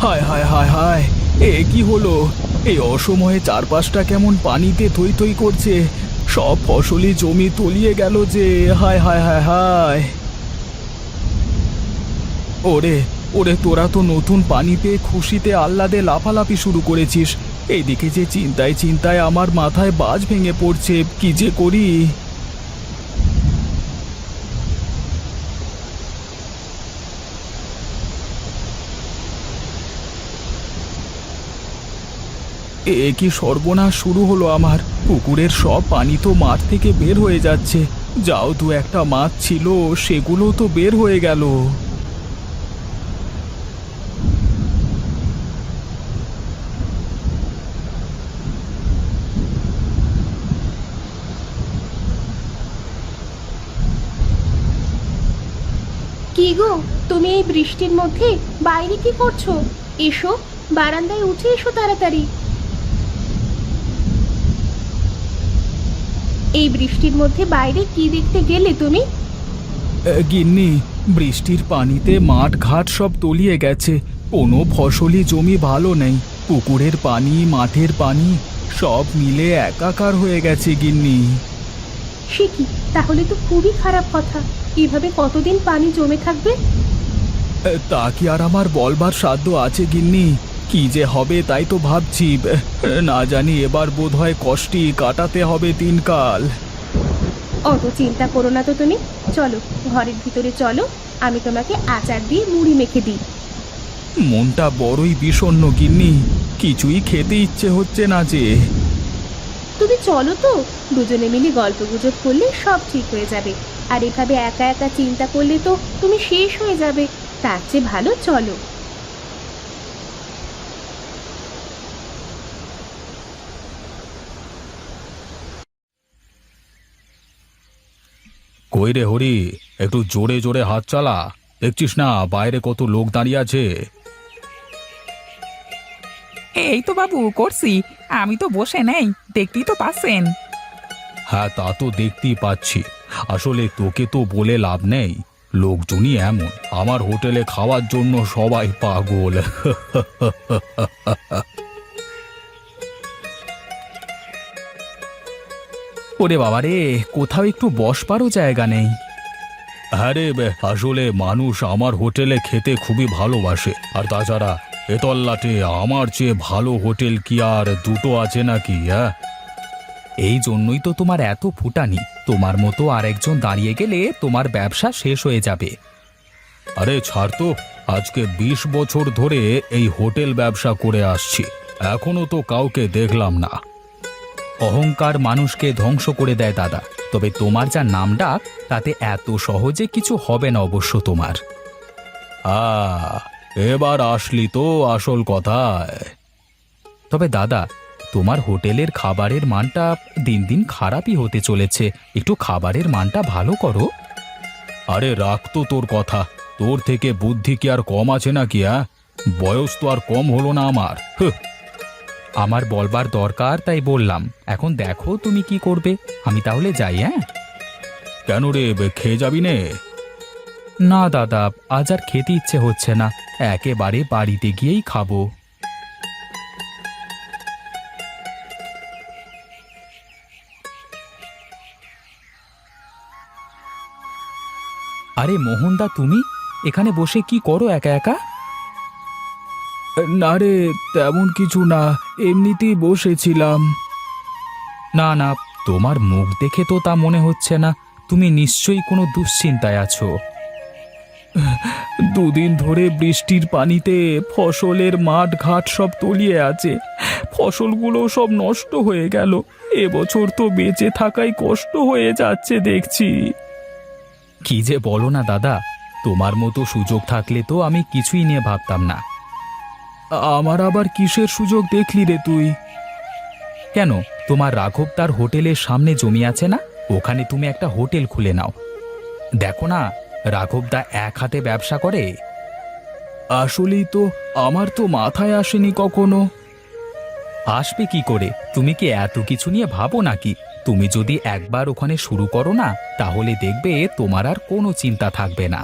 হায় হায় হায় হায়, এ কি হলো? এই অসময়ে চারপাশটা কেমন পানিতে থই থই করছে। সব ফসলি জমি তলিয়ে গেল যে। হায় হায় হায় হায়। ওরে ওরে, তোরা তো নতুন পানি পেয়ে খুশিতে আহ্লাদে লাফালাফি শুরু করেছিস। এইদিকে যে চিন্তায় চিন্তায় আমার মাথায় বাজ ভেঙে পড়ছে, কি যে করি। এ কি সর্বনাশ শুরু হলো আমার! পুকুরের সব পানি তো মাঠ থেকে বের হয়ে যাচ্ছে। যাও, দু একটা মাছ ছিল, সেগুলো তো বের হয়ে গেল। কি গো, তুমি এই বৃষ্টির মধ্যে বাইরে কি করছো? এসো, বারান্দায় উঠে এসো তাড়াতাড়ি। এই বৃষ্টির মধ্যে বাইরে কি দেখতে গেলে তুমি? গিন্নি, বৃষ্টির পানিতে মাঠ ঘাট সব তলিয়ে গেছে। কোনো ফসলি জমি ভালো নেই। পুকুরের পানি, মাঠের পানি সব মিলে একাকার হয়ে গেছে গিন্নি। সে কি, তাহলে তো খুবই খারাপ কথা। এভাবে কতদিন পানি জমে থাকবে? তা কি আর আমার বলবার সাধ্য আছে গিন্নি? কি যে হবে তাই তো ভাবছি। না জানি এবার বোধহয় কষ্টই কাটাতে হবে দিনকাল। অত চিন্তা করো না তো তুমি। চলো, ঘরের ভিতরে চলো, আমি তোমাকে আচার দিয়ে মুড়ি মেখে দিই। মনটা বড়ই বিষণ্ণ গিন্নি, কিছুই খেতে ইচ্ছে হচ্ছে না যে। তুমি চলো তো, দুজনে মিলে গল্প গুজব করলে সব ঠিক হয়ে যাবে। আর এভাবে একা একা চিন্তা করলে তো তুমি শেষ হয়ে যাবে। তার চেয়ে ভালো চলো। কই রে হরি, একটু জোরে জোরে হাত চালা। দেখছিস না বাইরে কত লোক দাঁড়িয়ে আছে? এই তো বাবু করছি। আমি তো বসে নেই, দেখতেই তো পাচ্ছেন। হ্যাঁ, তা তো দেখতেই পাচ্ছি। আসলে তোকে তো বলে লাভ নেই, লোকজনই এমন। আমার হোটেলে খাওয়ার জন্য সবাই পাগল। ওরে বাবা রে, কোথাও একটু বসবারও জায়গা নেই। হ্যাঁ রে, আসলে মানুষ আমার হোটেলে খেতে খুবই ভালোবাসে। আর তাছাড়া এ তল্লাটে আমার চেয়ে ভালো হোটেল কি আর দুটো আছে নাকি? হ্যাঁ, এই জন্যই তো তোমার এত ফুটানি। তোমার মতো আরেকজন দাঁড়িয়ে গেলে তোমার ব্যবসা শেষ হয়ে যাবে। আরে ছাড় তো, আজকে 20 বছর ধরে এই হোটেল ব্যবসা করে আসছি, এখনো তো কাউকে দেখলাম না। অহংকার মানুষকে ধ্বংস করে দেয় দাদা। তবে তোমার যা নাম ডাক, তাতে এত সহজে কিছু হবে না অবশ্য তোমার। এবার আসলি তো আসল কথায়। তবে দাদা, তোমার হোটেলের খাবারের মানটা দিন দিন খারাপই হতে চলেছে। একটু খাবারের মানটা ভালো করো। আরে রাখ তো তোর কথা। তোর থেকে বুদ্ধি কি আর কম আছে নাকি? বয়স তো আর কম হলো না আমার। আমার বলবার দরকার তাই বললাম। এখন দেখো তুমি কি করবে। আমি তাহলে যাই। কেন রে, খেয়ে যাবি নে? না দাদা, আজ আর খেতে ইচ্ছে হচ্ছে না। একেবারে বাড়িতে গিয়েই খাবো। আরে মোহনদা, তুমি এখানে বসে কি করো একা একা? না রে, তেমন কিছু না, এমনিতেই বসেছিলাম। না না, তোমার মুখ দেখে তো তা মনে হচ্ছে না। তুমি নিশ্চয়ই কোনো দুশ্চিন্তায় আছো। দুদিন ধরে বৃষ্টির পানিতে ফসলের মাঠ ঘাট সব তলিয়ে আছে। ফসলগুলো সব নষ্ট হয়ে গেল। এবছর তো বেঁচে থাকাই কষ্ট হয়ে যাচ্ছে দেখছি। কি যে বলো না দাদা, তোমার মতো সুযোগ থাকলে তো আমি কিছুই নিয়ে ভাবতাম না। আমার আবার কিসের সুযোগ দেখলি রে তুই? কেন, তোমার রাঘব তার হোটেলের সামনে জমি আছে না? ওখানে তুমি একটা হোটেল খুলে নাও। দেখো না, রাঘবদা এক হাতে ব্যবসা করে। আসলেই তো, আমার তো মাথায় আসেনি কখনো। আসবে কি করে? তুমি কি এত কিছু নিয়ে ভাবো নাকি? তুমি যদি একবার ওখানে শুরু করো না, তাহলে দেখবে তোমার আর কোনো চিন্তা থাকবে না।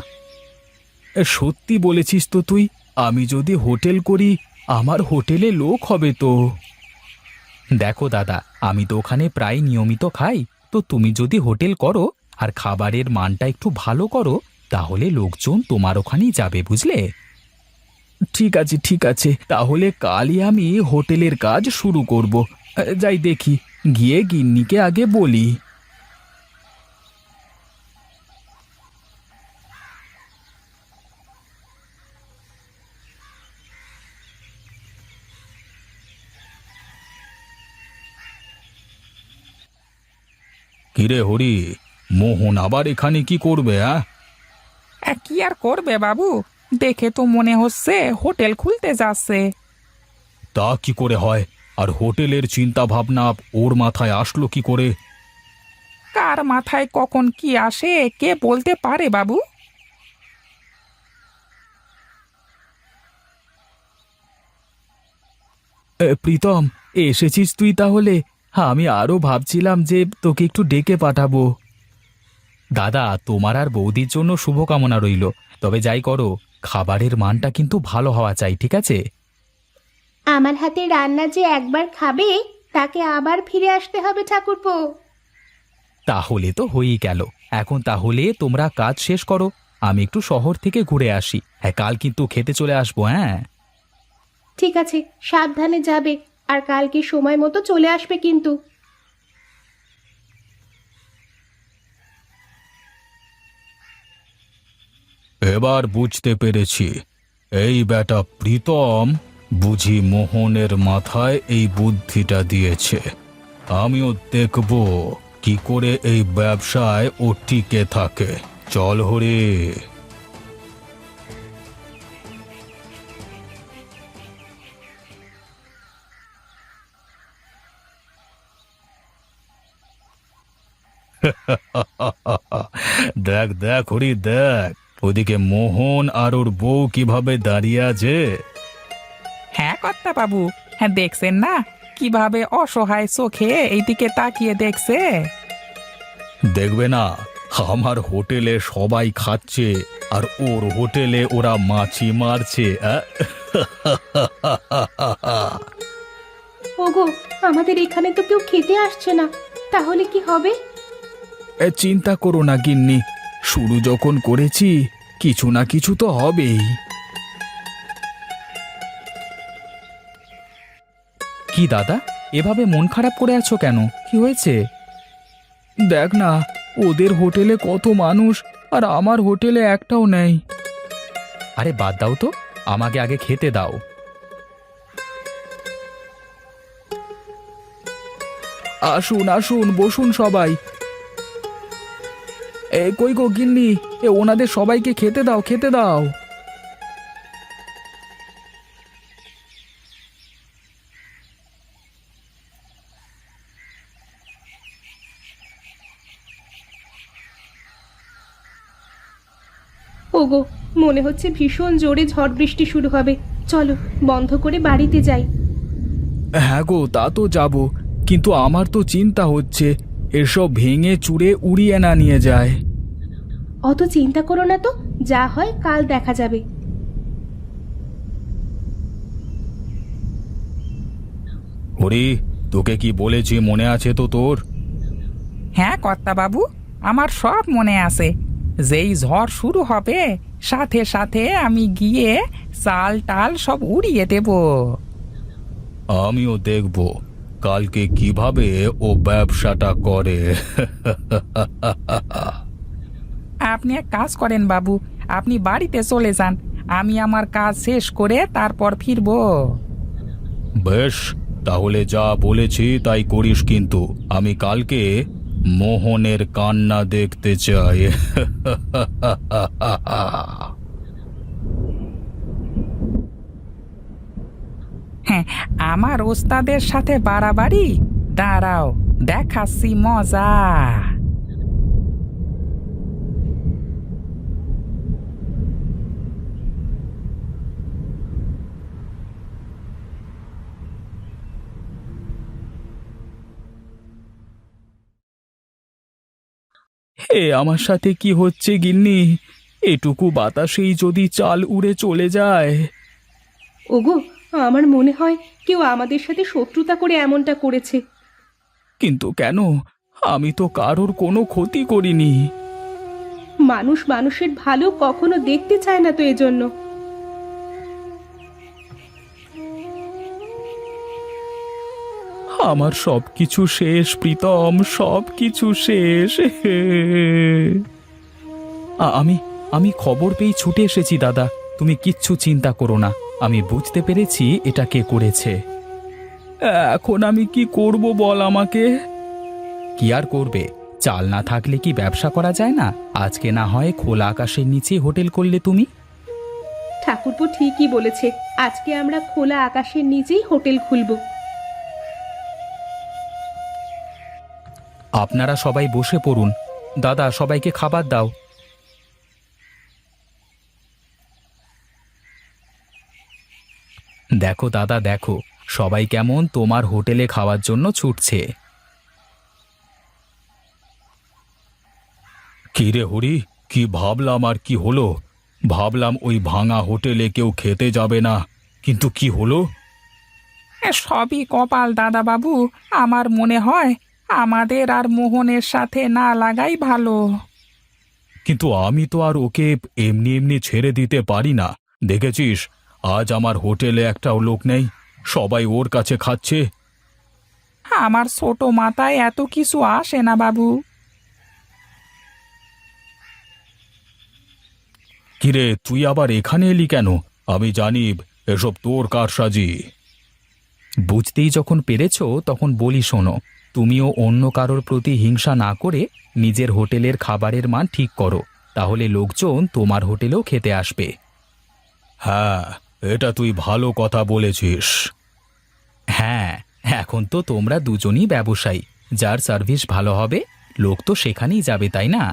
সত্যি বলেছিস তো তুই। আমি যদি হোটেল করি, আমার হোটেলে লোক হবে তো। দেখো দাদা, আমি তো ওখানে প্রায় নিয়মিত খাই। তো তুমি যদি হোটেল করো আর খাবারের মানটা একটু ভালো করো, তাহলে লোকজন তোমার ওখানেই যাবে, বুঝলে? ঠিক আছে ঠিক আছে, তাহলে কালই আমি হোটেলের কাজ শুরু করব। যাই দেখি, গিয়ে গিন্নিকে আগে বলি। কিরে হরি, মোহন আবার এখানে কি করবে? কি আর করবে বাবু, দেখে তো মনে হচ্ছে হোটেল খুলতে যাচ্ছে। তা কি করে হয়? আর হোটেলের চিন্তা ভাবনা ওর মাথায় আসলো কি করে? কার মাথায় কখন কি আসে কে বলতে পারে বাবু? প্রীতম, এসেছিস তুই তাহলে? আমি আরো ভাবছিলাম যে তোকে একটু ডেকে পাঠাবো। দাদা, তোমার আর বৌদির জন্য শুভকামনা রইল। তবে যাই করো, খাবারের মানটা কিন্তু ভালো হওয়া চাই, ঠিক আছে? আমার হাতে রান্না যে একবার খাবে, তাকে আবার ফিরে আসতে হবে ঠাকুরপো। তাহলে তো হয়েই গেল। এখন তাহলে তোমরা কাজ শেষ করো, আমি একটু শহর থেকে ঘুরে আসি। হ্যাঁ, কাল কিন্তু খেতে চলে আসবো। হ্যাঁ, ঠিক আছে, সাবধানে যাবে, আর কালকে সময় মতো চলে আসবে কিন্তু। এবার বুঝতে পেরেছি, এই বেটা প্রীতম বুঝি মোহনের মাথায় এই বুদ্ধিটা দিয়েছে। আমিও দেখব কি করে এই ব্যবসায় ও টিকে থাকে। চল হরে। দেখ দেখ হরি দেখ, ওদিকে মোহন আর ওর বউ কিভাবে দাঁড়িয়ে আছে। হ্যাঁ কর্তা বাবু, হ্যাঁ দেখছেন না কিভাবে অসহায় চোখে এইদিকে তাকিয়ে দেখছে। দেখবে না, আমার হোটেলে সবাই খাচ্ছে আর ওর হোটেলে ওরা মাছি মারছে। ওগো, আমাদের এখানে তো কেউ খেতে আসছে না, তাহলে কি হবে? চিন্তা করো না গিন্নি, শুরু যখন করেছি কিছু না কিছু তো হবেই। কি দাদা, এভাবে মন খারাপ করে আছো কেন? কি হয়েছে? দেখ না, ওদের হোটেলে কত মানুষ আর আমার হোটেলে একটাও নেই। আরে বাদ দাও তো, আমাকে আগে খেতে দাও। আসুন আসুন, বসুন সবাই। কই গো গিন্নি, ওনাদের সবাইকে খেতে দাও, খেতে দাও। ওগো, মনে হচ্ছে ভীষণ জোরে ঝড় বৃষ্টি শুরু হবে। চলো বন্ধ করে বাড়িতে যাই। হ্যাঁ গো, তা তো যাব, কিন্তু আমার তো চিন্তা হচ্ছে এসব ভেঙে চুরে উড়িয়ে না নিয়ে যায়। অত চিন্তা করো না তো, যা হয় কাল দেখা যাবে। হরি, তোকে কি বলেছি মনে আছে তো তোর? হ্যাঁ কর্তা বাবু, আমার সব মনে আছে। যেই ঝড় শুরু হবে সাথে সাথে আমি গিয়ে চাল টাল সব উড়িয়ে দেব। আমিও দেখব কালকে কিভাবে ও ব্যবসাটা করে। আপনি এক কাজ করেন বাবু, আপনি বাড়িতে চলে যান, আমি আমার কাজ শেষ করে তারপর ফিরবো। বেশ, তাহলে যা বলেছি তাই করিস, কিন্তু আমি কালকে মোহনের কান্না দেখতে চাই। হ্যাঁ, আমার ওস্তাদের সাথে বাড়াবাড়ি, দাঁড়াও দেখাচ্ছি মজা। আমার সাথে কি হচ্ছে গিন্নি? এটুকু বাতাসেই যদি চাল উড়ে চলে যায়। ওগো, আমার মনে হয় কেউ আমাদের সাথে শত্রুতা করে এমনটা করেছে। কিন্তু কেন? আমি তো কারোর কোনো ক্ষতি করিনি। মানুষ মানুষের ভালো কখনো দেখতে চায় না তো এজন্য। আমার সবকিছু শেষ প্রীতম, সবকিছু শেষ। আমি আমি খবর পেয়ে ছুটে এসেছি দাদা, তুমি কিচ্ছু চিন্তা করো না। আমি বুঝতে পেরেছি এটা কে করেছে। এখন আমি কি করব বল আমাকে? কি আর করবে? চাল না থাকলে কি ব্যবসা করা যায় না? আজকে না হয় খোলা আকাশের নিচে হোটেল করলে তুমি। ঠাকুরপো ঠিকই বলেছে, আজকে আমরা খোলা আকাশের নিচেই হোটেল খুলব। আপনারা সবাই বসে পড়ুন। দাদা, সবাইকে খাবার দাও। দেখো দাদা, দেখো সবাই কেমন তোমার হোটেলে খাওয়ার জন্য ছুটছে। কি রে হরি, কি ভাবলাম আর কি হলো? ভাবলাম ওই ভাঙা হোটেলে কেউ খেতে যাবে না, কিন্তু কি হলো? সবই কপাল দাদা বাবু। আমার মনে হয় আমাদের আর মোহনের সাথে না লাগাই ভালো। কিন্তু আমি তো আর ওকে এমনি এমনি ছেড়ে দিতে পারি না। দেখেছিস, আজ আমার হোটেলে একটাও লোক নেই, সবাই ওর কাছে খাচ্ছে। আমার ছোট মাথায় এত কিছু আসে না বাবু। কিরে, তুই আবার এখানে এলি কেন? আমি জানি এসব তোর কারসাজি। বুঝতেই যখন পেরেছো তখন বলি শোনো, তুমিও অন্য কারোর প্রতি হিংসা না করে নিজের হোটেলের খাবারের মান ঠিক করো, তাহলে লোকজন তোমার হোটেলেও খেতে আসবে। হ্যাঁ, এটা তুই ভালো কথা বলেছিস। হ্যাঁ, এখন তো তোমরা দুজনই ব্যবসায়ী, যার সার্ভিস ভালো হবে লোক তো সেখানেই যাবে, তাই না?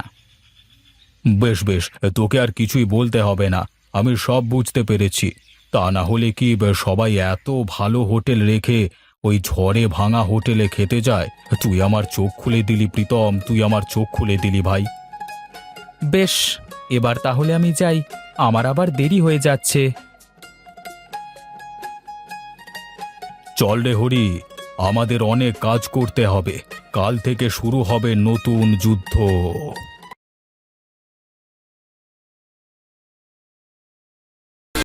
বেশ বেশ, তোকে আর কিছুই বলতে হবে না, আমি সব বুঝতে পেরেছি। তা না হলে কি সবাই এত ভালো হোটেল রেখে ওই ঝড়ে ভাঙা হোটেলে খেতে যায়? তুই আমার চোখ খুলে দিলি প্রীতম, তুই আমার চোখ খুলে দিলি ভাই। বেশ, এবার তাহলে আমি যাই, আমার আবার দেরি হয়ে যাচ্ছে। চল রে হরি, আমাদের অনেক কাজ করতে হবে। কাল থেকে শুরু হবে নতুন যুদ্ধ।